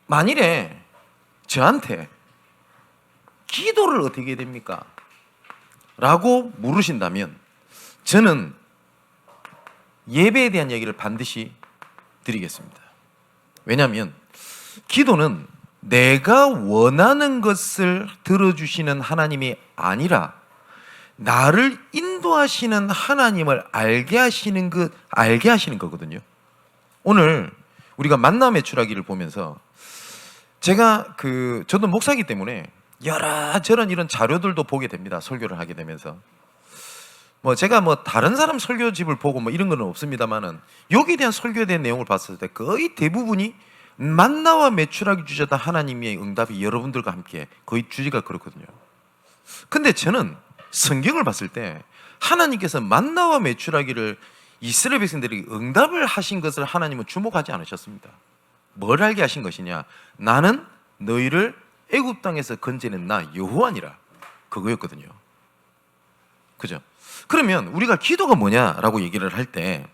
만일에 저한테 기도를 어떻게 해야 됩니까? 라고 물으신다면 저는 예배에 대한 얘기를 반드시 드리겠습니다. 왜냐하면 기도는 내가 원하는 것을 들어주시는 하나님이 아니라 나를 인도하시는 하나님을 알게 하시는 거거든요. 오늘 우리가 만남의 추락기를 보면서 저도 목사이기 때문에 여러저런 이런 자료들도 보게 됩니다. 설교를 하게 되면서 제가 다른 사람 설교집을 보고 이런 건 없습니다만은 여기에 대한 설교에 대한 내용을 봤을 때 거의 대부분이 만나와 메추라기 주셨던 하나님의 응답이 여러분들과 함께 거의 주제가 그렇거든요. 근데 저는 성경을 봤을 때 하나님께서 만나와 메추라기를 이스라엘 백성들에게 응답을 하신 것을 하나님은 주목하지 않으셨습니다. 뭘 알게 하신 것이냐? 나는 너희를 애굽 땅에서 건져낸 나 여호와니라, 그거였거든요. 그죠? 그러면 우리가 기도가 뭐냐라고 얘기를 할 때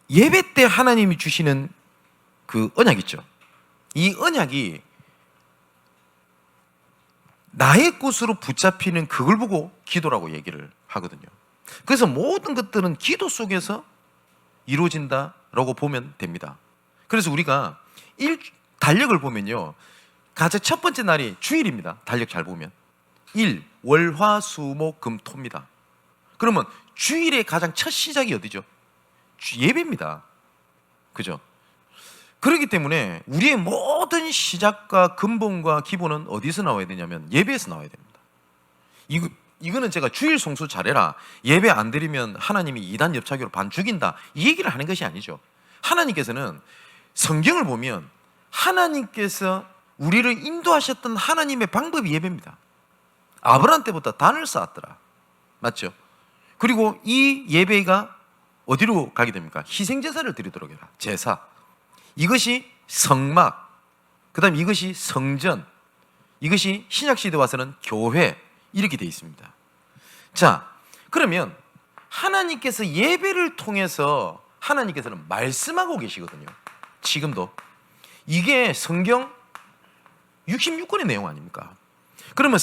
예배 때 하나님이 주시는 그 언약 있죠. 이 언약이 나의 것으로 붙잡히는 그걸 보고 기도라고 얘기를 하거든요. 그래서 모든 것들은 기도 속에서 이루어진다라고 보면 됩니다. 그래서 우리가 달력을 보면요, 가장 첫 번째 날이 주일입니다. 달력 잘 보면 월, 화, 수, 목, 금, 토입니다. 그러면 주일의 가장 첫 시작이 어디죠? 예배입니다. 그죠? 그렇기 때문에 우리의 모든 시작과 근본과 기본은 어디서 나와야 되냐면 예배에서 나와야 됩니다. 이거는 제가 주일 성수 잘해라, 예배 안 드리면 하나님이 이단 옆차기로 반 죽인다, 이 얘기를 하는 것이 아니죠. 하나님께서는 성경을 보면 하나님께서 우리를 인도하셨던 하나님의 방법이 예배입니다. 아브라함 때부터 단을 쌓았더라, 맞죠? 그리고 이 예배가 어디로 가게 됩니까? 희생제사를 드리도록 해라, 제사. 이것이 성막, 그 다음 이것이 성전, 이것이 신약시대에 와서는 교회, 이렇게 되어 있습니다. 자, 그러면 하나님께서 예배를 통해서 하나님께서는 말씀하고 계시거든요. 지금도. 이게 성경 66권의 내용 아닙니까? 그러면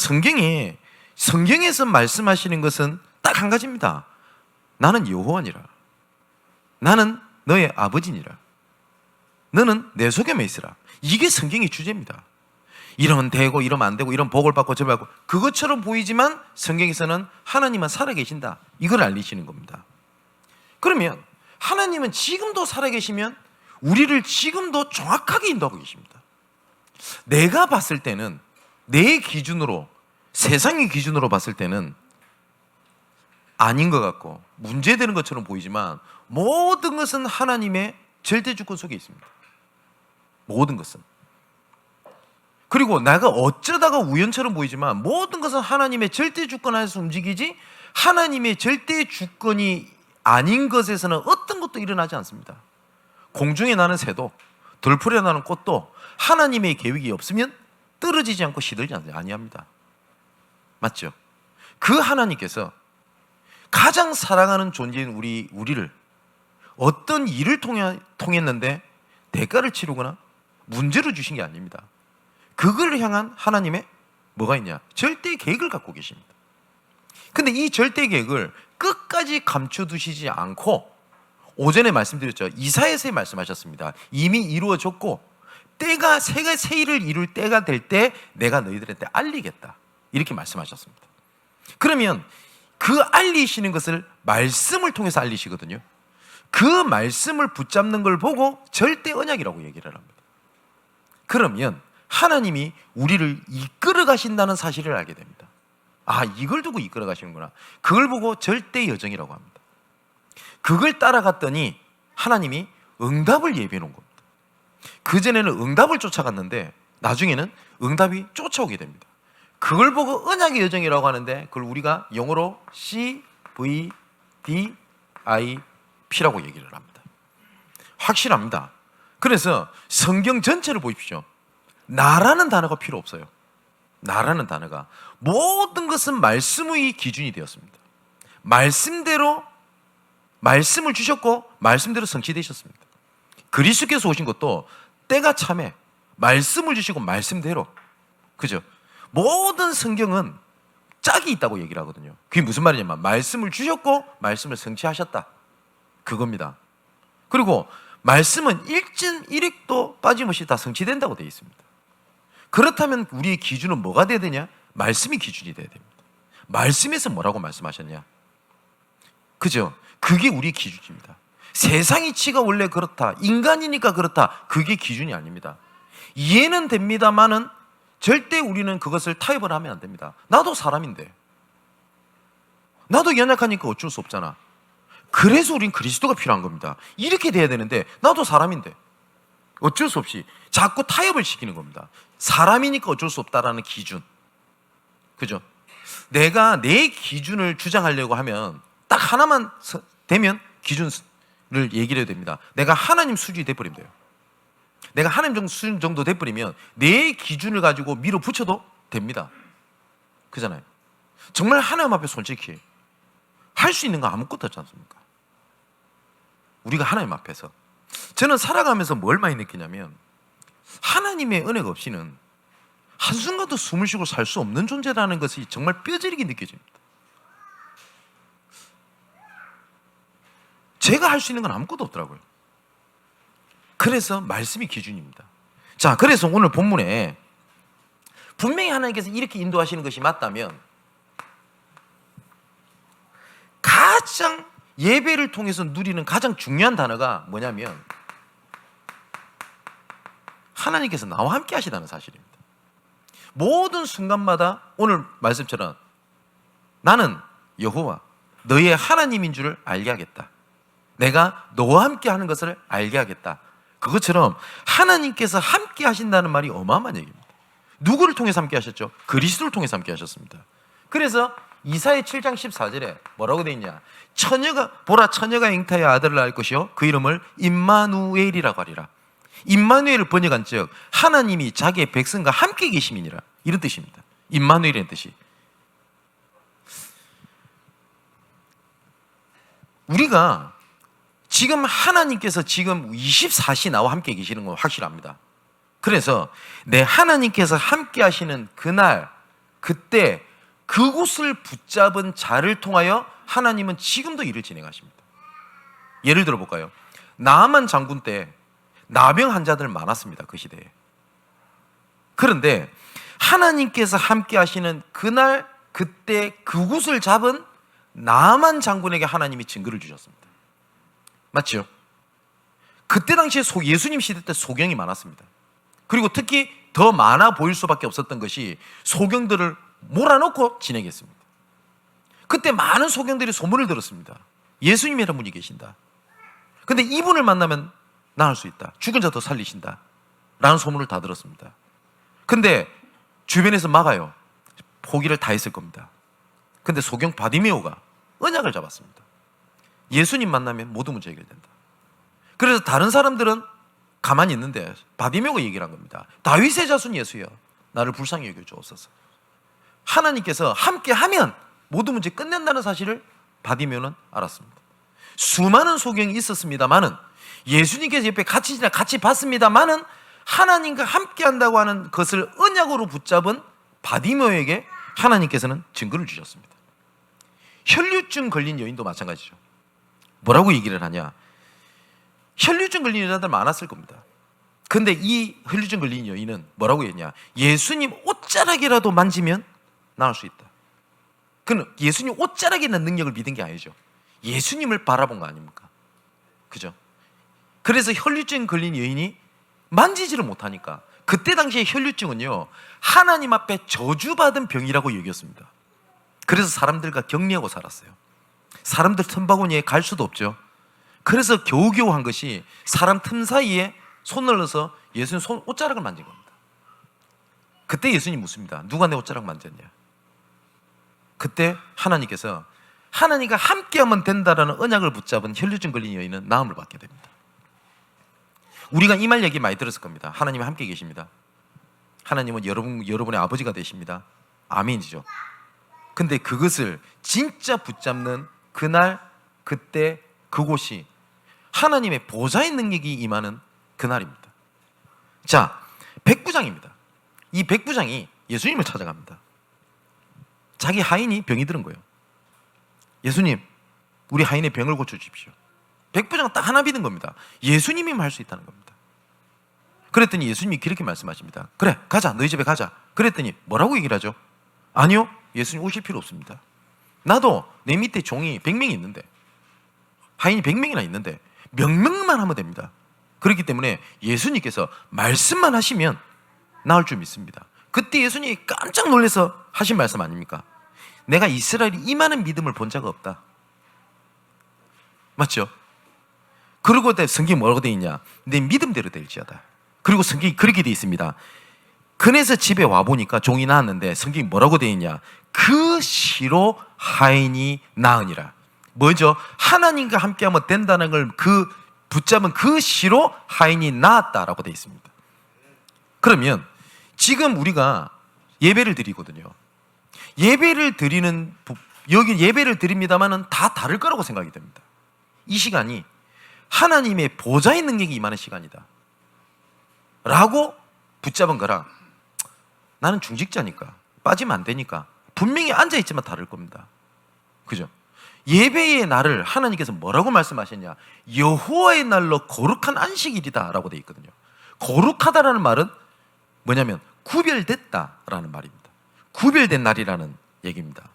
성경에서 말씀하시는 것은 딱 한 가지입니다. 나는 여호와니라, 나는 너의 아버지니라, 너는 내 속에만 있으라. 이게 성경의 주제입니다. 이러면 되고 이러면 안 되고, 이런 복을 받고 저를 받고, 그것처럼 보이지만 성경에서는 하나님은 살아계신다, 이걸 알리시는 겁니다. 그러면 하나님은 지금도 살아계시면 우리를 지금도 정확하게 인도하고 계십니다. 내가 봤을 때는, 내 기준으로, 세상의 기준으로 봤을 때는 아닌 것 같고 문제되는 것처럼 보이지만 모든 것은 하나님의 절대 주권 속에 있습니다. 모든 것은. 그리고 내가 어쩌다가 우연처럼 보이지만 모든 것은 하나님의 절대 주권 안에서 움직이지, 하나님의 절대 주권이 아닌 것에서는 어떤 것도 일어나지 않습니다. 공중에 나는 새도, 들풀에 나는 꽃도 하나님의 계획이 없으면 떨어지지 않고 시들지 아니합니다. 맞죠? 그 하나님께서 가장 사랑하는 존재인 우리를 어떤 일을 통했는데 대가를 치르거나 문제를 주신 게 아닙니다. 그걸 향한 하나님의 뭐가 있냐? 절대 계획을 갖고 계십니다. 근데 이 절대 계획을 끝까지 감춰두시지 않고, 오전에 말씀드렸죠. 이사야서에 말씀하셨습니다. 이미 이루어졌고 때가 새 일을 이룰 때가 될 때 내가 너희들한테 알리겠다, 이렇게 말씀하셨습니다. 그러면 그 알리시는 것을 말씀을 통해서 알리시거든요. 그 말씀을 붙잡는 걸 보고 절대 언약이라고 얘기를 합니다. 그러면 하나님이 우리를 이끌어 가신다는 사실을 알게 됩니다. 아, 이걸 두고 이끌어 가시는구나. 그걸 보고 절대 여정이라고 합니다. 그걸 따라갔더니 하나님이 응답을 예비해 놓은 겁니다. 그전에는 응답을 쫓아갔는데 나중에는 응답이 쫓아오게 됩니다. 그걸 보고 언약의 여정이라고 하는데, 그걸 우리가 영어로 CVDIP라고 얘기를 합니다. 확실합니다. 그래서 성경 전체를 보십시오. 나라는 단어가 필요 없어요. 나라는 단어가 모든 것은 말씀의 기준이 되었습니다. 말씀대로 말씀을 주셨고 말씀대로 성취되셨습니다. 그리스도께서 오신 것도 때가 참에 말씀을 주시고 말씀대로, 그죠? 모든 성경은 짝이 있다고 얘기를 하거든요. 그게 무슨 말이냐면 말씀을 주셨고 말씀을 성취하셨다, 그겁니다. 그리고 말씀은 일진일익도 빠짐없이 다 성취된다고 되어 있습니다. 그렇다면 우리의 기준은 뭐가 돼야 되냐? 말씀이 기준이 돼야 됩니다. 말씀에서 뭐라고 말씀하셨냐? 그죠? 그게 우리의 기준입니다. 세상 이치가 원래 그렇다, 인간이니까 그렇다, 그게 기준이 아닙니다. 이해는 됩니다만은 절대 우리는 그것을 타협을 하면 안 됩니다. 나도 사람인데, 나도 연약하니까 어쩔 수 없잖아. 그래서 우린 그리스도가 필요한 겁니다. 이렇게 돼야 되는데 나도 사람인데 어쩔 수 없이 자꾸 타협을 시키는 겁니다. 사람이니까 어쩔 수 없다라는 기준, 그죠? 내가 내 기준을 주장하려고 하면 딱 하나만 되면 기준을 얘기를 해야 됩니다. 내가 하나님 수준이 돼버리면 돼요. 내가 하나님 수준 정도 돼버리면 내 기준을 가지고 밀어붙여도 됩니다. 그잖아요. 정말 하나님 앞에 솔직히 할 수 있는 거 아무것도 없지 않습니까? 우리가 하나님 앞에서, 저는 살아가면서 뭘 많이 느끼냐면 하나님의 은혜가 없이는 한순간도 숨을 쉬고 살 수 없는 존재라는 것이 정말 뼈저리게 느껴집니다. 제가 할 수 있는 건 아무것도 없더라고요. 그래서 말씀이 기준입니다. 자, 그래서 오늘 본문에 분명히 하나님께서 이렇게 인도하시는 것이 맞다면 가장 예배를 통해서 누리는 가장 중요한 단어가 뭐냐면 하나님께서 나와 함께 하시다는 사실입니다. 모든 순간마다 오늘 말씀처럼 나는 여호와 너의 하나님인 줄을 알게 하겠다, 내가 너와 함께 하는 것을 알게 하겠다, 그것처럼 하나님께서 함께 하신다는 말이 어마어마한 얘기입니다. 누구를 통해서 함께 하셨죠? 그리스도를 통해서 함께 하셨습니다. 그래서 이사야 7장 14절에 뭐라고 되어 있냐? 처녀가 잉타의 아들을 낳을 것이요 그 이름을 임마누엘이라고 하리라. 임마누엘을 번역한 즉 하나님이 자기의 백성과 함께 계심이니라, 이런 뜻입니다. 임마누엘이라는 뜻이. 우리가 지금 하나님께서 지금 24시 나와 함께 계시는 건 확실합니다. 그래서 내 하나님께서 함께 하시는 그날, 그때 그곳을 붙잡은 자를 통하여 하나님은 지금도 일을 진행하십니다. 예를 들어 볼까요? 나아만 장군 때 나병 환자들 많았습니다. 그 시대에. 그런데 하나님께서 함께 하시는 그날, 그때 그곳을 잡은 나아만 장군에게 하나님이 증거를 주셨습니다. 맞죠? 그때 당시에 예수님 시대 때 소경이 많았습니다. 그리고 특히 더 많아 보일 수밖에 없었던 것이 소경들을 몰아넣고 진행했습니다. 그때 많은 소경들이 소문을 들었습니다. 예수님이라는 분이 계신다. 근데 이분을 만나면 나을 수 있다, 죽은 자도 살리신다 라는 소문을 다 들었습니다. 근데 주변에서 막아요. 포기를 다 했을 겁니다. 근데 소경 바디메오가 언약을 잡았습니다. 예수님 만나면 모든 문제 해결된다. 그래서 다른 사람들은 가만히 있는데 바디메오가 얘기를 한 겁니다. 다윗의 자손 예수여, 나를 불쌍히 여겨주옵소서. 하나님께서 함께하면 모든 문제 끝낸다는 사실을 바디메오는 알았습니다. 수많은 소경이 있었습니다마는, 예수님께서 옆에 같이 봤습니다마는 하나님과 함께한다고 하는 것을 언약으로 붙잡은 바디메오에게 하나님께서는 증거를 주셨습니다. 혈류증 걸린 여인도 마찬가지죠. 뭐라고 얘기를 하냐? 혈류증 걸린 여자들 많았을 겁니다. 근데 이 혈류증 걸린 여인은 뭐라고 했냐? 예수님 옷자락이라도 만지면 나을 수 있다. 그는 예수님 옷자락에 있는 능력을 믿은 게 아니죠. 예수님을 바라본 거 아닙니까? 그죠? 그래서 혈류증 걸린 여인이 만지지를 못하니까, 그때 당시에 혈류증은요 하나님 앞에 저주받은 병이라고 여겼습니다. 그래서 사람들과 격리하고 살았어요. 사람들 틈바구니에 갈 수도 없죠. 그래서 겨우겨우 한 것이 사람 틈 사이에 손을 넣어서 예수님 옷자락을 만진 겁니다. 그때 예수님 묻습니다. 누가 내 옷자락 만졌냐? 그때 하나님께서 하나님과 함께하면 된다라는 언약을 붙잡은 혈류증 걸린 여인은 나음을 받게 됩니다. 우리가 이 말 얘기 많이 들었을 겁니다. 하나님이 함께 계십니다. 하나님은 여러분의 아버지가 되십니다. 아멘이죠. 근데 그것을 진짜 붙잡는 그날, 그때, 그곳이 하나님의 보좌의 능력이 임하는 그날입니다. 자, 백부장입니다. 이 백부장이 예수님을 찾아갑니다. 자기 하인이 병이 들은 거예요. 예수님, 우리 하인의 병을 고쳐주십시오. 백부장은 딱 하나 믿은 겁니다. 예수님이면 할 수 있다는 겁니다. 그랬더니 예수님이 그렇게 말씀하십니다. 그래, 가자. 너희 집에 가자. 그랬더니 뭐라고 얘기를 하죠? 아니요, 예수님 오실 필요 없습니다. 나도 내 밑에 종이 100명이 있는데, 하인이 100명이나 있는데 명령만 하면 됩니다. 그렇기 때문에 예수님께서 말씀만 하시면 나을 줄 믿습니다. 그때 예수님이 깜짝 놀라서 하신 말씀 아닙니까? 내가 이스라엘이 이만한 믿음을 본 자가 없다. 맞죠? 그리고 성경이 뭐라고 되어 있냐? 내 믿음대로 될지어다. 그리고 성경이 그렇게 되어 있습니다. 그네서 집에 와보니까 종이 나왔는데 성경이 뭐라고 되어 있냐? 그 시로 하인이 나으니라. 뭐죠? 하나님과 함께하면 된다는 걸 붙잡은 그 시로 하인이 나았다라고 되어 있습니다. 그러면 지금 우리가 예배를 드리거든요. 예배를 드리는, 여기 예배를 드립니다만은 다 다를 거라고 생각이 됩니다. 이 시간이 하나님의 보좌의 능력이 임하는 시간이다 라고 붙잡은 거라. 나는 중직자니까 빠지면 안 되니까 분명히 앉아있지만 다를 겁니다. 그죠? 예배의 날을 하나님께서 뭐라고 말씀하셨냐? 여호와의 날로 거룩한 안식일이다 라고 되어 있거든요. 거룩하다라는 말은 뭐냐면 구별됐다라는 말입니다. 구별된 날이라는 얘기입니다.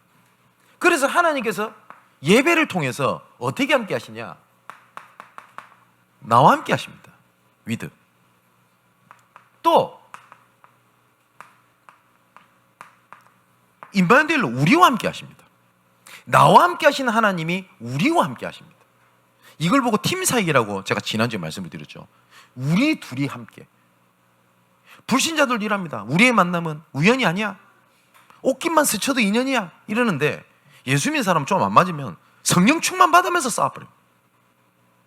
그래서 하나님께서 예배를 통해서 어떻게 함께 하시냐? 나와 함께 하십니다. 위드. 또 임마누엘로 우리와 함께 하십니다. 나와 함께 하시는 하나님이 우리와 함께 하십니다. 이걸 보고 팀사역이라고 제가 지난주에 말씀을 드렸죠. 우리 둘이 함께. 불신자들 일합니다. 우리의 만남은 우연이 아니야. 옷깃만 스쳐도 인연이야. 이러는데 예수 믿는 사람 좀 안 맞으면 성령 충만 받으면서 싸워버려요.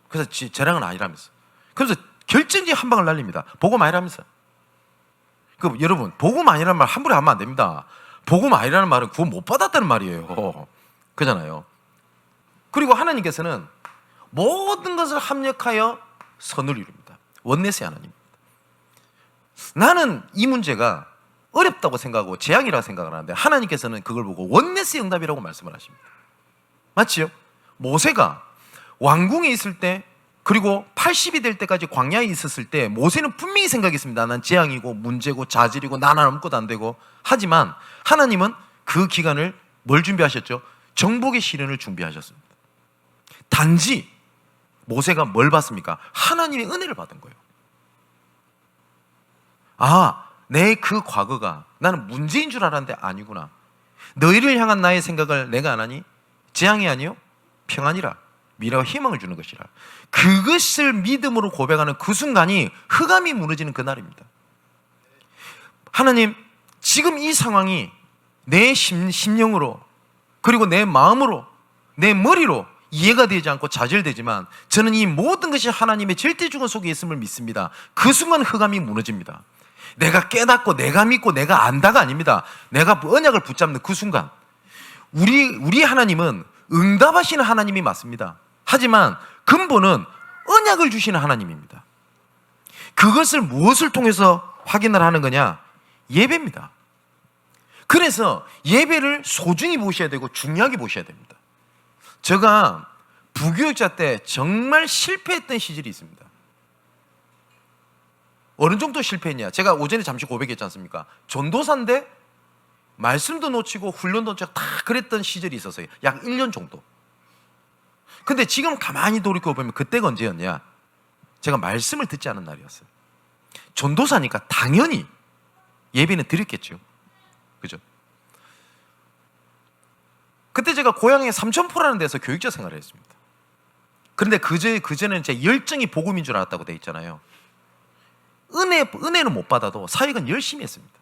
그래서 쟤랑은 아니라면서. 그래서 결정적인 한 방을 날립니다. 복음 아니라면서. 여러분, 복음 아니라는 말 함부로 하면 안 됩니다. 복음 아니라는 말은 구원 못 받았다는 말이에요. 그잖아요. 그리고 하나님께서는 모든 것을 합력하여 선을 이룹니다. 원네스의 하나님입니다. 나는 이 문제가 어렵다고 생각하고 재앙이라고 생각을 하는데 하나님께서는 그걸 보고 원네스의 응답이라고 말씀을 하십니다. 맞지요? 모세가 왕궁에 있을 때, 그리고 80이 될 때까지 광야에 있었을 때 모세는 분명히 생각했습니다. 난 재앙이고 문제고 자질이고 난 아무것도 안 되고. 하지만 하나님은 그 기간을 뭘 준비하셨죠? 정복의 시련을 준비하셨습니다. 단지 모세가 뭘 받습니까? 하나님의 은혜를 받은 거예요. 아, 내 그 과거가 나는 문제인 줄 알았는데 아니구나. 너희를 향한 나의 생각을 내가 안 하니 재앙이 아니요 평안이라, 미래와 희망을 주는 것이라. 그것을 믿음으로 고백하는 그 순간이 흑암이 무너지는 그날입니다. 하나님, 지금 이 상황이 내 심령으로, 그리고 내 마음으로, 내 머리로 이해가 되지 않고 좌절되지만 저는 이 모든 것이 하나님의 절대주권 속에 있음을 믿습니다. 그 순간 흑암이 무너집니다. 내가 깨닫고 내가 믿고 내가 안다가 아닙니다. 내가 언약을 붙잡는 그 순간, 우리 하나님은 응답하시는 하나님이 맞습니다. 하지만 근본은 언약을 주시는 하나님입니다. 그것을 무엇을 통해서 확인을 하는 거냐? 예배입니다. 그래서 예배를 소중히 보셔야 되고 중요하게 보셔야 됩니다. 제가 부교육자 때 정말 실패했던 시절이 있습니다. 어느 정도 실패했냐? 제가 오전에 잠시 고백했지 않습니까? 전도사인데 말씀도 놓치고 훈련도 놓치고 다 그랬던 시절이 있었어요. 약 1년 정도. 근데 지금 가만히 돌이켜보면 그때가 언제였냐? 제가 말씀을 듣지 않은 날이었어요. 전도사니까 당연히 예배는 드렸겠죠. 그죠? 그때 제가 고향에 삼천포라는 데서 교육자 생활을 했습니다. 그런데 그전에는 제 열정이 복음인 줄 알았다고 돼 있잖아요. 은혜는 못 받아도 사역은 열심히 했습니다.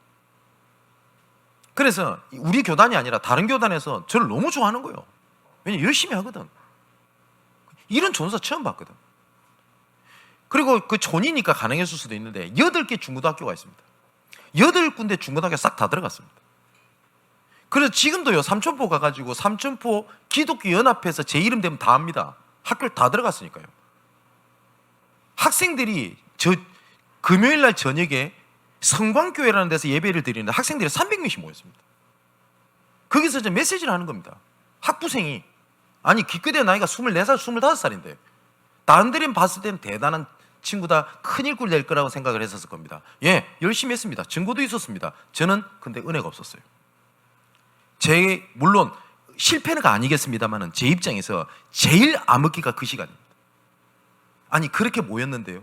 그래서 우리 교단이 아니라 다른 교단에서 저를 너무 좋아하는 거예요. 왜냐면 열심히 하거든. 이런 전도사 처음 봤거든. 그리고 그 촌이니까 가능했을 수도 있는데 8개 중고등학교가 있습니다. 8군데 중고등학교 싹 다 들어갔습니다. 그래서 지금도요, 삼천포 가가지고 삼천포 기독교 연합회에서 제 이름 되면 다 합니다. 학교를 다 들어갔으니까요. 학생들이 금요일 날 저녁에 성광교회라는 데서 예배를 드리는데 학생들이 300명씩 모였습니다. 거기서 이제 메시지를 하는 겁니다. 학부생이, 아니 기껏해 나이가 24살, 25살인데 다른 데는 봤을 때는 대단한 친구다, 큰 일꾼 될 거라고 생각을 했었을 겁니다. 예, 열심히 했습니다. 증거도 있었습니다. 저는 근데 은혜가 없었어요. 물론 실패는 아니겠습니다만은 제 입장에서 제일 암흑기가 그 시간입니다. 아니 그렇게 모였는데요,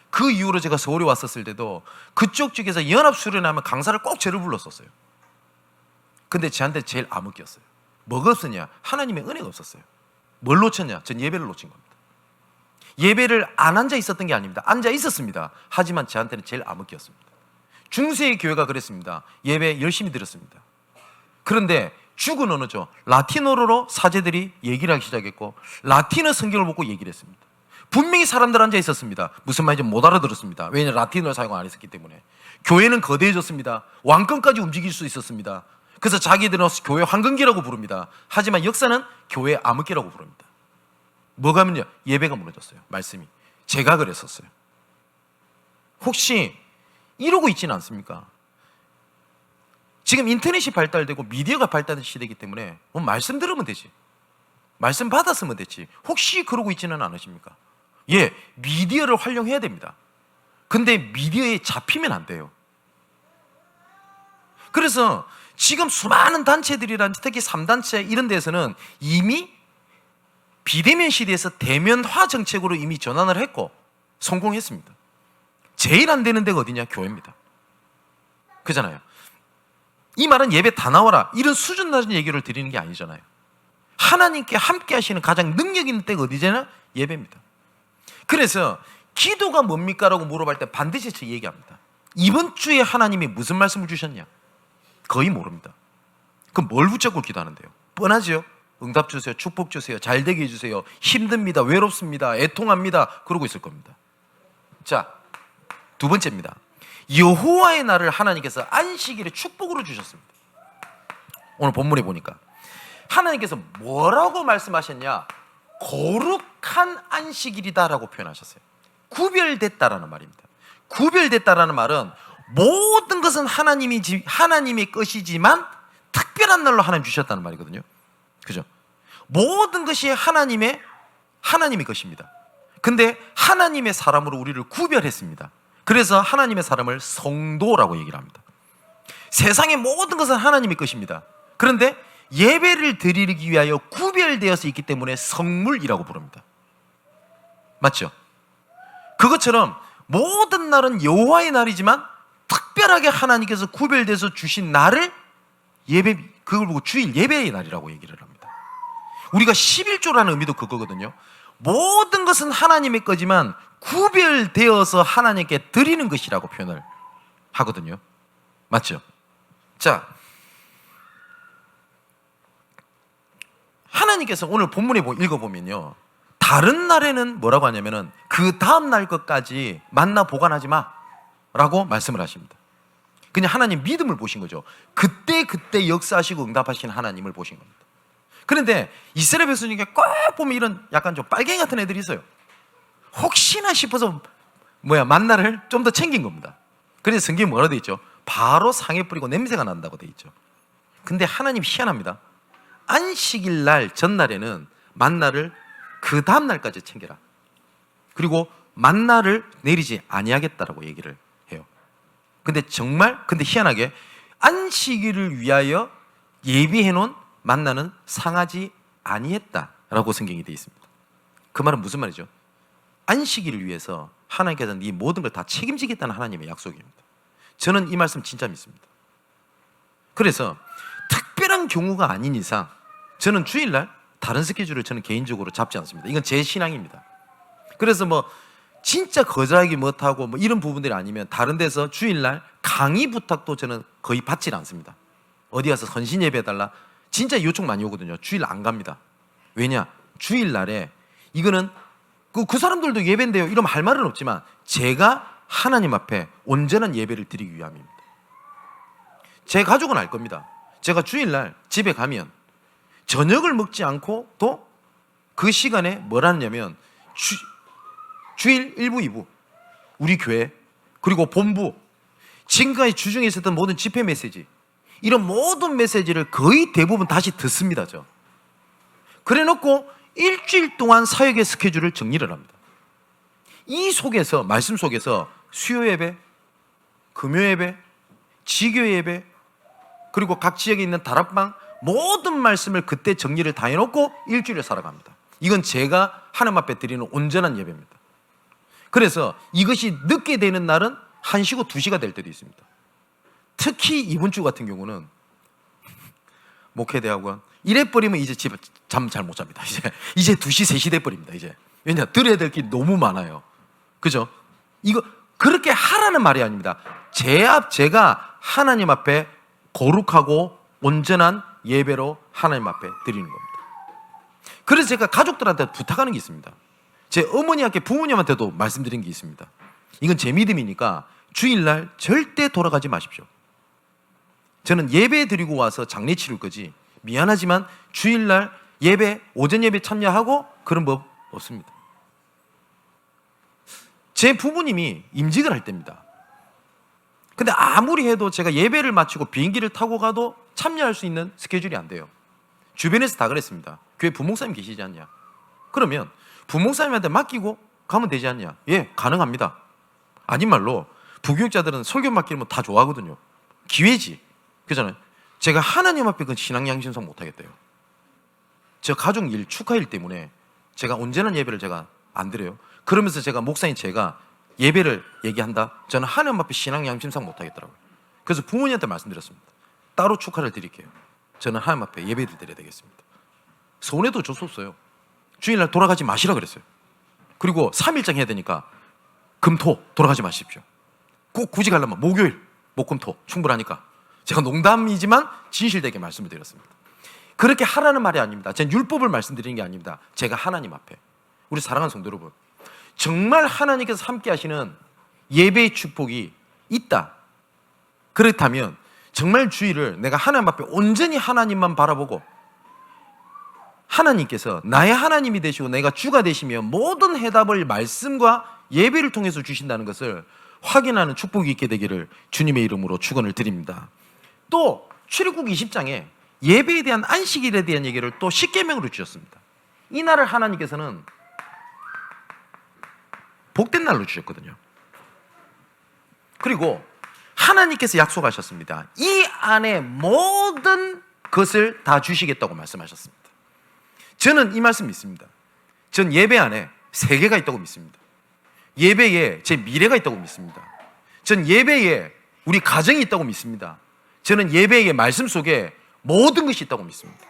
그 이후로 제가 서울에 왔었을 때도 그쪽 쪽에서 연합수련하면 강사를 꼭 저를 불렀었어요. 근데 저한테 제일 암흑기였어요. 뭐가 없었냐? 하나님의 은혜가 없었어요. 뭘 놓쳤냐? 전 예배를 놓친 겁니다. 예배를 안 앉아 있었던 게 아닙니다. 앉아 있었습니다. 하지만 저한테는 제일 암흑기였습니다. 중세의 교회가 그랬습니다. 예배 열심히 드렸습니다. 그런데 죽은 언어죠. 라틴어로 사제들이 얘기를 하기 시작했고 라틴어 성경을 보고 얘기를 했습니다. 분명히 사람들 앉아 있었습니다. 무슨 말인지 못 알아들었습니다. 왜냐하면 라틴어를 사용 안 했었기 때문에. 교회는 거대해졌습니다. 왕권까지 움직일 수 있었습니다. 그래서 자기들은 교회 황금기라고 부릅니다. 하지만 역사는 교회 암흑기라고 부릅니다. 뭐가 하면요, 예배가 무너졌어요. 말씀이. 제가 그랬었어요. 혹시 이러고 있지는 않습니까? 지금 인터넷이 발달되고 미디어가 발달된 시대이기 때문에 뭐 말씀 들으면 되지, 말씀 받았으면 됐지, 혹시 그러고 있지는 않으십니까? 예, 미디어를 활용해야 됩니다. 근데 미디어에 잡히면 안 돼요. 그래서 지금 수많은 단체들이란, 특히 3단체 이런 데서는 이미 비대면 시대에서 대면화 정책으로 이미 전환을 했고 성공했습니다. 제일 안 되는 데가 어디냐? 교회입니다. 그잖아요. 이 말은 예배 다 나와라 이런 수준 낮은 얘기를 드리는 게 아니잖아요. 하나님께 함께 하시는 가장 능력 있는 때가 어디잖아요? 예배입니다. 그래서 기도가 뭡니까? 라고 물어볼 때 반드시 저 얘기합니다. 이번 주에 하나님이 무슨 말씀을 주셨냐? 거의 모릅니다. 그럼 뭘 붙잡고 기도하는데요? 뻔하죠? 응답 주세요, 축복 주세요, 잘 되게 해주세요, 힘듭니다, 외롭습니다, 애통합니다, 그러고 있을 겁니다. 자, 두 번째입니다. 여호와의 날을 하나님께서 안식일의 축복으로 주셨습니다. 오늘 본문에 보니까 하나님께서 뭐라고 말씀하셨냐? 거룩한 안식일이다라고 표현하셨어요. 구별됐다라는 말입니다. 구별됐다라는 말은 모든 것은 하나님의 것이지만 특별한 날로 하나님 주셨다는 말이거든요. 그죠? 모든 것이 하나님의 것입니다. 근데 하나님의 사람으로 우리를 구별했습니다. 그래서 하나님의 사람을 성도라고 얘기를 합니다. 세상의 모든 것은 하나님의 것입니다. 그런데 예배를 드리기 위하여 구별되어서 있기 때문에 성물이라고 부릅니다. 맞죠? 그것처럼 모든 날은 여호와의 날이지만 특별하게 하나님께서 구별돼서 주신 날을 그걸 보고 주일 예배의 날이라고 얘기를 합니다. 우리가 11조라는 의미도 그거거든요. 모든 것은 하나님의 거지만 구별되어서 하나님께 드리는 것이라고 표현을 하거든요. 맞죠? 자, 하나님께서 오늘 본문에 읽어보면요, 다른 날에는 뭐라고 하냐면은 그 다음 날 것까지 만나 보관하지 마 라고 말씀을 하십니다. 그냥 하나님 믿음을 보신 거죠. 그때 역사하시고 응답하시는 하나님을 보신 겁니다. 그런데 이스라엘 백성 중에 꼭 보면 이런 약간 좀 빨갱이 같은 애들이 있어요. 혹시나 싶어서 만나를 좀 더 챙긴 겁니다. 그래서 성경에 뭐라 돼 있죠? 바로 상에 뿌리고 냄새가 난다고 돼 있죠. 근데 하나님 희한합니다. 안식일 날 전날에는 만나를 그 다음 날까지 챙겨라. 그리고 만나를 내리지 아니하겠다라고 얘기를 해요. 근데 희한하게 안식일을 위하여 예비해 놓은 만나는 상하지 아니했다라고 성경이 되어 있습니다. 그 말은 무슨 말이죠? 안식일을 위해서 하나님께서 네 모든 걸 다 책임지겠다는 하나님의 약속입니다. 저는 이 말씀 진짜 믿습니다. 그래서 특별한 경우가 아닌 이상 저는 주일날 다른 스케줄을 저는 개인적으로 잡지 않습니다. 이건 제 신앙입니다. 그래서 진짜 거절하기 못하고 이런 부분들이 아니면 다른 데서 주일날 강의 부탁도 저는 거의 받지 않습니다. 어디 가서 헌신 예배 해달라 진짜 요청 많이 오거든요. 주일 안 갑니다. 왜냐? 주일날에 이거는 그 사람들도 예배인데요 이러면 할 말은 없지만 제가 하나님 앞에 온전한 예배를 드리기 위함입니다. 제 가족은 알 겁니다. 제가 주일날 집에 가면 저녁을 먹지 않고 또 그 시간에 뭘 하냐면 주일 1부, 2부 우리 교회 그리고 본부 지금까지 주중에 있었던 모든 집회 메시지 이런 모든 메시지를 거의 대부분 다시 듣습니다. 그래 놓고 일주일 동안 사역의 스케줄을 정리를 합니다. 이 속에서 말씀 속에서 수요 예배, 금요 예배, 지교 예배 그리고 각 지역에 있는 다락방 모든 말씀을 그때 정리를 다 해놓고 일주일을 살아갑니다. 이건 제가 하나님 앞에 드리는 온전한 예배입니다. 그래서 이것이 늦게 되는 날은 1시고 2시가 될 때도 있습니다. 특히 이번 주 같은 경우는 목회대학원 이래버리면 이제 집에 잠 잘 못 잡니다. 이제 2시, 3시 돼버립니다. 이제 왜냐 들어야 될 게 너무 많아요. 그죠? 이거 그렇게 하라는 말이 아닙니다. 제가 하나님 앞에 거룩하고 온전한 예배로 하나님 앞에 드리는 겁니다. 그래서 제가 가족들한테 부탁하는 게 있습니다. 제 어머니한테 부모님한테도 말씀드린 게 있습니다. 이건 제 믿음이니까 주일날 절대 돌아가지 마십시오. 저는 예배 드리고 와서 장례 치를 거지 미안하지만 주일날 예배 오전 예배 참여하고 그런 법 없습니다. 제 부모님이 임직을 할 때입니다. 근데 아무리 해도 제가 예배를 마치고 비행기를 타고 가도 참여할 수 있는 스케줄이 안 돼요. 주변에서 다 그랬습니다. 교회 부목사님 계시지 않냐? 그러면 부목사님한테 맡기고 가면 되지 않냐? 예, 가능합니다. 아닌 말로 부교육자들은 설교 맡기는 거 다 좋아하거든요. 기회지. 그잖아요. 제가 하나님 앞에 그 신앙 양심상 못하겠대요. 저 가족 일, 축하일 때문에 제가 온전한 예배를 제가 안 드려요. 그러면서 제가 목사님 제가 예배를 얘기한다. 저는 하나님 앞에 신앙 양심상 못하겠더라고요. 그래서 부모님한테 말씀드렸습니다. 따로 축하를 드릴게요. 저는 하나님 앞에 예배를 드려야 되겠습니다. 서운해도 어쩔 수 없어요. 주일날 돌아가지 마시라 그랬어요. 그리고 3일장 해야 되니까 금토 돌아가지 마십시오. 꼭 굳이 가려면 목요일, 목금토 충분하니까 제가 농담이지만 진실되게 말씀을 드렸습니다. 그렇게 하라는 말이 아닙니다. 전 율법을 말씀드리는 게 아닙니다. 제가 하나님 앞에 우리 사랑하는 성도 여러분 정말 하나님께서 함께 하시는 예배의 축복이 있다. 그렇다면 정말 주일을 내가 하나님 앞에 온전히 하나님만 바라보고 하나님께서 나의 하나님이 되시고 내가 주가 되시며 모든 해답을 말씀과 예배를 통해서 주신다는 것을 확인하는 축복이 있게 되기를 주님의 이름으로 축원을 드립니다. 또 출애굽 20장에 예배에 대한 안식일에 대한 얘기를 또 십계명으로 주셨습니다. 이 날을 하나님께서는 복된 날로 주셨거든요. 그리고 하나님께서 약속하셨습니다. 이 안에 모든 것을 다 주시겠다고 말씀하셨습니다. 저는 이 말씀 믿습니다. 전 예배 안에 세계가 있다고 믿습니다. 예배에 제 미래가 있다고 믿습니다. 전 예배에 우리 가정이 있다고 믿습니다. 저는 예배의 말씀 속에 모든 것이 있다고 믿습니다.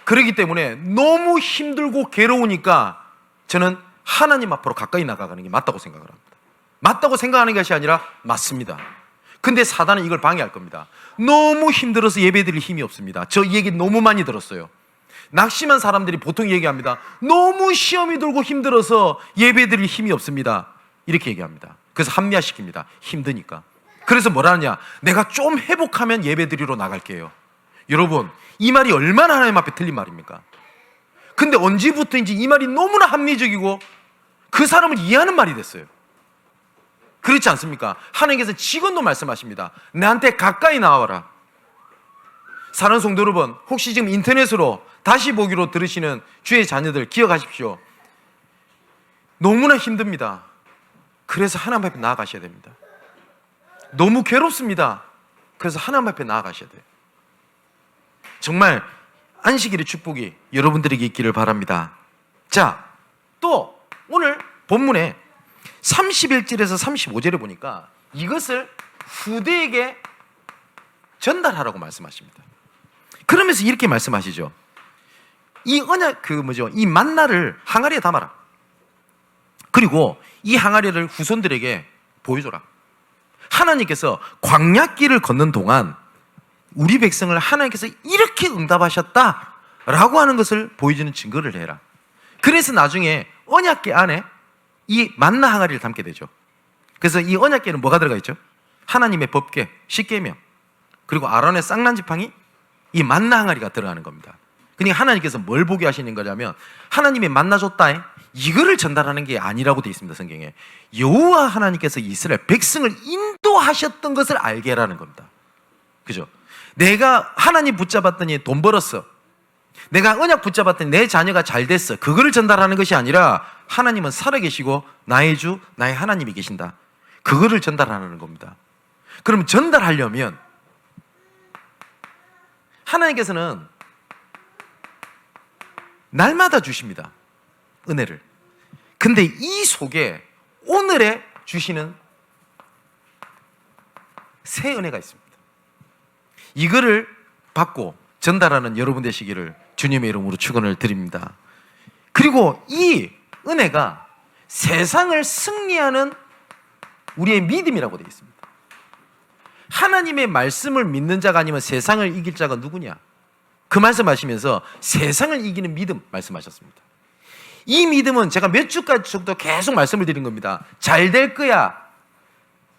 그렇기 때문에 너무 힘들고 괴로우니까 저는 하나님 앞으로 가까이 나가는 게 맞다고 생각을 합니다. 맞다고 생각하는 것이 아니라 맞습니다. 근데 사단은 이걸 방해할 겁니다. 너무 힘들어서 예배드릴 힘이 없습니다. 저 이 얘기 너무 많이 들었어요. 낙심한 사람들이 보통 얘기합니다. 너무 시험이 들고 힘들어서 예배드릴 힘이 없습니다. 이렇게 얘기합니다. 그래서 합리화시킵니다. 힘드니까. 그래서 뭐라느냐? 내가 좀 회복하면 예배드리러 나갈게요. 여러분, 이 말이 얼마나 하나님 앞에 틀린 말입니까? 근데 언제부터인지 이 말이 너무나 합리적이고 그 사람을 이해하는 말이 됐어요. 그렇지 않습니까? 하나님께서 지금도 말씀하십니다. 나한테 가까이 나와라. 사랑하는 성도 여러분, 혹시 지금 인터넷으로 다시 보기로 들으시는 주의 자녀들 기억하십시오. 너무나 힘듭니다. 그래서 하나님 앞에 나아가셔야 됩니다. 너무 괴롭습니다. 그래서 하나님 앞에 나아가셔야 돼요. 정말 안식일의 축복이 여러분들에게 있기를 바랍니다. 자, 또 오늘 본문에 31절에서 35절에 보니까 이것을 후대에게 전달하라고 말씀하십니다. 그러면서 이렇게 말씀하시죠. 이 언약 이 만나를 항아리에 담아라. 그리고 이 항아리를 후손들에게 보여줘라. 하나님께서 광야길을 걷는 동안 우리 백성을 하나님께서 이렇게 응답하셨다라고 하는 것을 보여주는 증거를 해라. 그래서 나중에 언약궤 안에 이 만나 항아리를 담게 되죠. 그래서 이 언약궤는 뭐가 들어가 있죠? 하나님의 법궤, 십계명, 그리고 아론의 쌍난 지팡이, 이 만나 항아리가 들어가는 겁니다. 그러니까 하나님께서 뭘 보게 하시는 거냐면 하나님이 만나 줬다, 이거를 전달하는 게 아니라고 되어 있습니다. 성경에 여호와 하나님께서 이스라엘 백성을 인도하셨던 것을 알게 하라는 겁니다. 그죠? 내가 하나님 붙잡았더니 돈 벌었어, 내가 언약 붙잡았더니 내 자녀가 잘 됐어, 그거를 전달하는 것이 아니라 하나님은 살아계시고 나의 주 나의 하나님이 계신다, 그거를 전달하는 겁니다. 그럼 전달하려면 하나님께서는 날마다 주십니다, 은혜를. 근데 이 속에 오늘에 주시는 새 은혜가 있습니다. 이거를 받고 전달하는 여러분 되시기를 주님의 이름으로 축원을 드립니다. 그리고 이 은혜가 세상을 승리하는 우리의 믿음이라고 되어 있습니다. 하나님의 말씀을 믿는 자가 아니면 세상을 이길 자가 누구냐? 그 말씀하시면서 세상을 이기는 믿음 말씀하셨습니다. 이 믿음은 제가 몇 주까지 정도 계속 말씀을 드린 겁니다. 잘 될 거야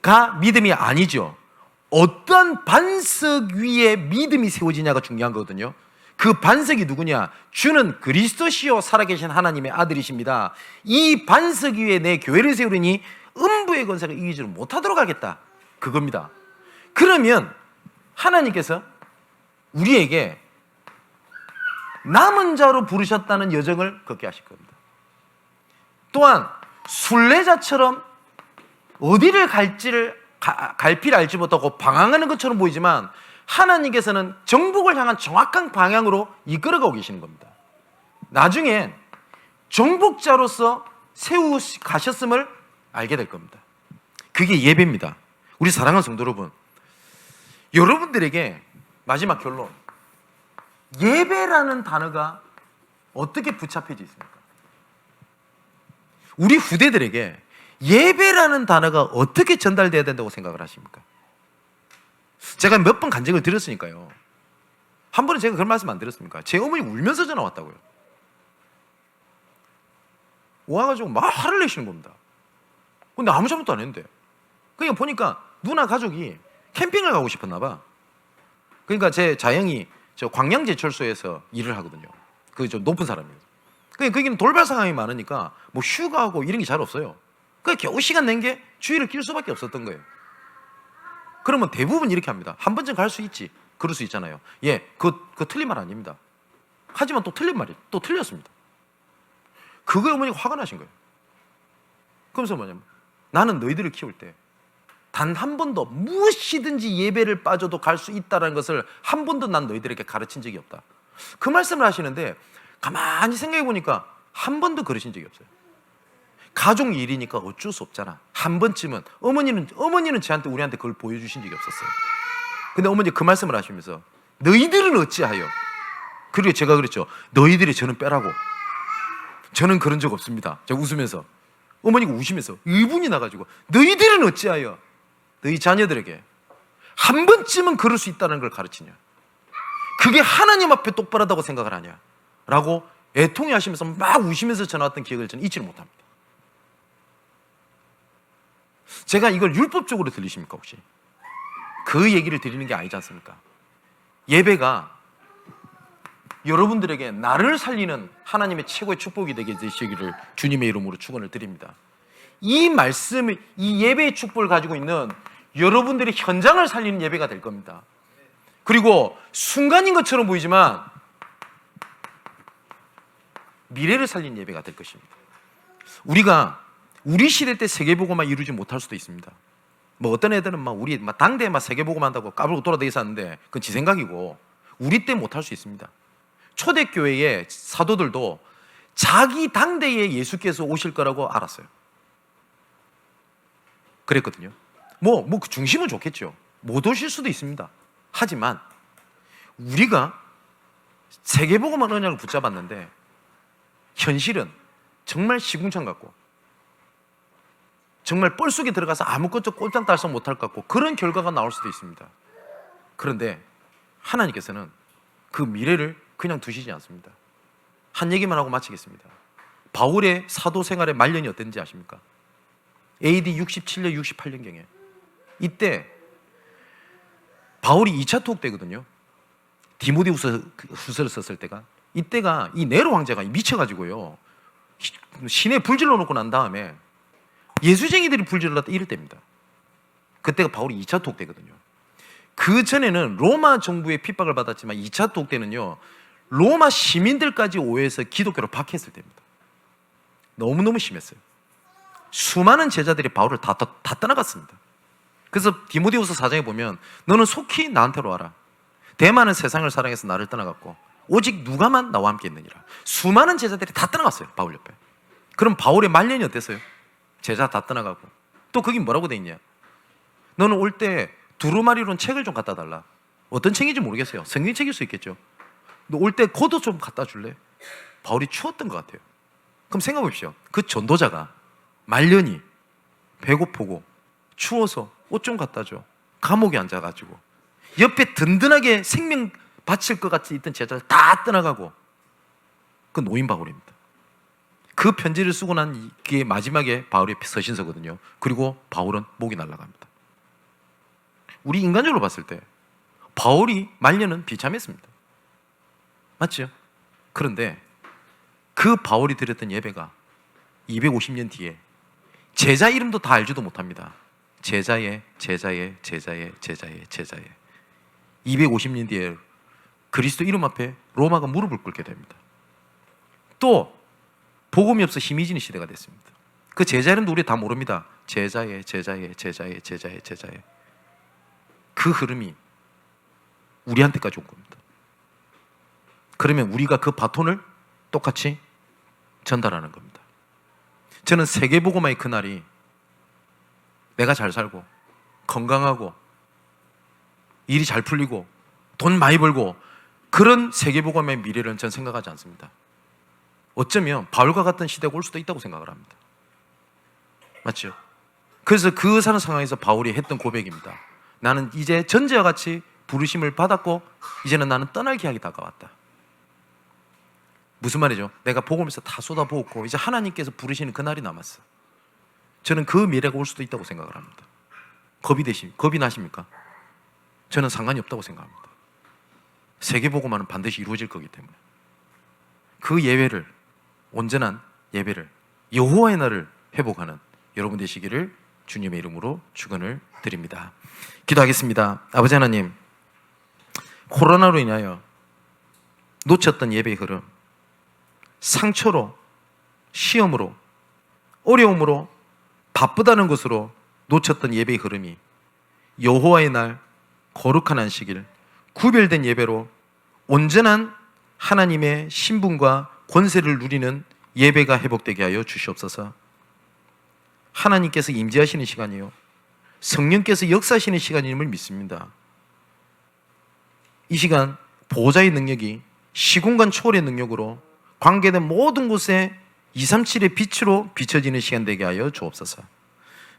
가 믿음이 아니죠. 어떤 반석 위에 믿음이 세워지냐가 중요한 거거든요. 그 반석이 누구냐? 주는 그리스도시요 살아계신 하나님의 아들이십니다. 이 반석 위에 내 교회를 세우리니 음부의 권세가 이기지를 못하도록 하겠다, 그겁니다. 그러면 하나님께서 우리에게 남은 자로 부르셨다는 여정을 걷게 하실 겁니다. 또한 순례자처럼 어디를 갈피를 알지 못하고 방황하는 것처럼 보이지만 하나님께서는 정복을 향한 정확한 방향으로 이끌어가고 계시는 겁니다. 나중에 정복자로서 가셨음을 알게 될 겁니다. 그게 예배입니다. 우리 사랑하는 성도 여러분, 여러분들에게 마지막 결론, 예배라는 단어가 어떻게 붙잡혀져 있습니까? 우리 후대들에게 예배라는 단어가 어떻게 전달돼야 된다고 생각을 하십니까? 제가 몇 번 간증을 드렸으니까요. 한 번은 제가 그런 말씀 안 드렸습니까? 제 어머니 울면서 전화 왔다고요. 와가지고 막 화를 내시는 겁니다. 근데 아무 잘못도 안 했는데. 그러니까 보니까 누나 가족이 캠핑을 가고 싶었나 봐. 그러니까 제 자영이 저 광양제철소에서 일을 하거든요. 그 좀 높은 사람이에요. 그러니까 거기는 돌발 상황이 많으니까 뭐 휴가하고 이런 게 잘 없어요. 그 겨우 시간 낸 게 주의를 낄 수밖에 없었던 거예요. 그러면 대부분 이렇게 합니다. 한 번쯤 갈 수 있지, 그럴 수 있잖아요. 예, 그거 틀린 말 아닙니다. 하지만 또 틀린 말이 또 틀렸습니다. 그거에 어머니가 화가 나신 거예요. 그러면서 뭐냐면 나는 너희들을 키울 때 단 한 번도 무엇이든지 예배를 빠져도 갈 수 있다는 것을 한 번도 난 너희들에게 가르친 적이 없다. 그 말씀을 하시는데 가만히 생각해 보니까 한 번도 그러신 적이 없어요. 가족 일이니까 어쩔 수 없잖아. 한 번쯤은 어머니는 저한테 우리한테 그걸 보여주신 적이 없었어요. 근데 어머니 그 말씀을 하시면서 너희들은 어찌하여, 그리고 제가 그랬죠. 너희들이 저는 빼라고. 저는 그런 적 없습니다. 제가 웃으면서, 어머니가 우시면서 의분이 나가지고 너희들은 어찌하여 너희 자녀들에게 한 번쯤은 그럴 수 있다는 걸 가르치냐, 그게 하나님 앞에 똑바르다고 생각을 하냐 라고 애통해 하시면서 막 우시면서 전화 왔던 기억을 저는 잊지를 못합니다. 제가 이걸 율법적으로 들리십니까? 혹시 그 얘기를 드리는 게 아니지 않습니까? 예배가 여러분들에게 나를 살리는 하나님의 최고의 축복이 되게 되시기를 주님의 이름으로 축원을 드립니다. 이 말씀이, 이 예배의 축복을 가지고 있는 여러분들이 현장을 살리는 예배가 될 겁니다. 그리고 순간인 것처럼 보이지만 미래를 살리는 예배가 될 것입니다. 우리가 우리 시대 때 세계복음만 이루지 못할 수도 있습니다. 뭐 어떤 애들은 막 우리 막 당대에 막 세계복음 한다고 까불고 돌아다니고 있었는데 그건 지 생각이고, 우리 때 못할 수 있습니다. 초대교회의 사도들도 자기 당대에 예수께서 오실 거라고 알았어요. 그랬거든요. 그 중심은 좋겠죠. 못 오실 수도 있습니다. 하지만 우리가 세계복음만 언약을 붙잡았는데 현실은 정말 시궁창 같고 정말 뻘 속에 들어가서 아무것도 꼼짝달싹 못할 것 같고 그런 결과가 나올 수도 있습니다. 그런데 하나님께서는 그 미래를 그냥 두시지 않습니다. 한 얘기만 하고 마치겠습니다. 바울의 사도 생활의 말년이 어땠는지 아십니까? AD 67년, 68년경에 이때 바울이 2차 투옥 때거든요. 디모데후서를 썼을 때가, 이때가 이 네로 황제가 미쳐가지고요, 시내에 불질러 놓고 난 다음에 예수쟁이들이 불질렀다 이럴 때입니다. 그때가 바울이 2차 투옥 때거든요. 그 전에는 로마 정부의 핍박을 받았지만 2차 투옥 때는요, 로마 시민들까지 오해해서 기독교로 박해했을 때입니다. 너무너무 심했어요. 수많은 제자들이 바울을 다 떠나갔습니다. 그래서 디모데후서 4장에 보면 너는 속히 나한테로 와라. 대만은 세상을 사랑해서 나를 떠나갔고 오직 누가만 나와 함께 있느니라. 수많은 제자들이 다 떠나갔어요, 바울 옆에. 그럼 바울의 말년이 어땠어요? 제자 다 떠나가고. 또 거기 뭐라고 돼 있냐? 너는 올 때 두루마리로는 책을 좀 갖다 달라. 어떤 책인지 모르겠어요. 성경책일 수 있겠죠. 너 올 때 겉옷 좀 갖다 줄래? 바울이 추웠던 것 같아요. 그럼 생각해 보십시오. 그 전도자가 말년이 배고프고 추워서 옷 좀 갖다 줘. 감옥에 앉아가지고 옆에 든든하게 생명 바칠 것 같이 있던 제자들 다 떠나가고, 그 노인 바울입니다. 그 편지를 쓰고 난 게 마지막에 바울의 서신서거든요. 그리고 바울은 목이 날아갑니다. 우리 인간적으로 봤을 때 바울이 말년은 비참했습니다. 맞죠? 그런데 그 바울이 드렸던 예배가 250년 뒤에 제자 이름도 다 알지도 못합니다. 제자의 250년 뒤에 그리스도 이름 앞에 로마가 무릎을 꿇게 됩니다. 또 복음이 없어 희미해지는 시대가 됐습니다. 그 제자 이름도 우리 다 모릅니다. 제자의 그 흐름이 우리한테까지 온 겁니다. 그러면 우리가 그 바톤을 똑같이 전달하는 겁니다. 저는 세계복음화의 그날이 내가 잘 살고 건강하고 일이 잘 풀리고 돈 많이 벌고 그런 세계복음화의 미래를 저는 생각하지 않습니다. 어쩌면 바울과 같은 시대가 올 수도 있다고 생각을 합니다. 맞죠? 그래서 그 사는 상황에서 바울이 했던 고백입니다. 나는 이제 전제와 같이 부르심을 받았고 이제는 나는 떠날 기약이 다가왔다. 무슨 말이죠? 내가 복음에서 다 쏟아부었고 이제 하나님께서 부르시는 그날이 남았어. 저는 그 미래가 올 수도 있다고 생각을 합니다. 겁이 나십니까? 저는 상관이 없다고 생각합니다. 세계복음화는 반드시 이루어질 거기 때문에 그 예배를, 온전한 예배를, 여호와의 날을 회복하는 여러분 되시기를 주님의 이름으로 축원을 드립니다. 기도하겠습니다. 아버지 하나님, 코로나로 인하여 놓쳤던 예배의 흐름, 상처로, 시험으로, 어려움으로, 바쁘다는 것으로 놓쳤던 예배의 흐름이 여호와의 날, 거룩한 안식일, 구별된 예배로 온전한 하나님의 신분과 권세를 누리는 예배가 회복되게 하여 주시옵소서. 하나님께서 임재하시는 시간이요, 성령께서 역사하시는 시간임을 믿습니다. 이 시간 보호자의 능력이 시공간 초월의 능력으로 관계된 모든 곳에 237의 빛으로 비춰지는 시간 되게 하여 주옵소서.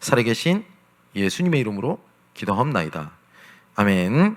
살아계신 예수님의 이름으로 기도하옵나이다. 아멘.